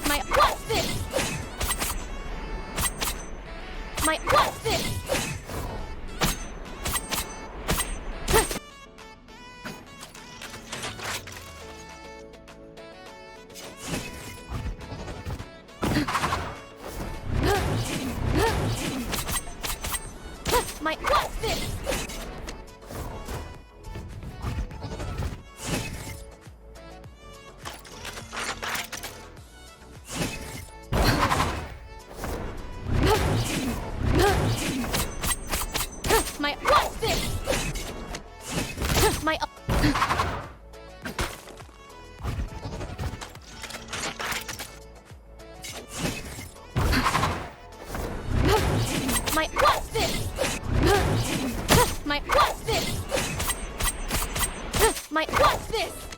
My what's this? My what's this? My what's this? My what's this? My My what's this? My what's this? My what's this?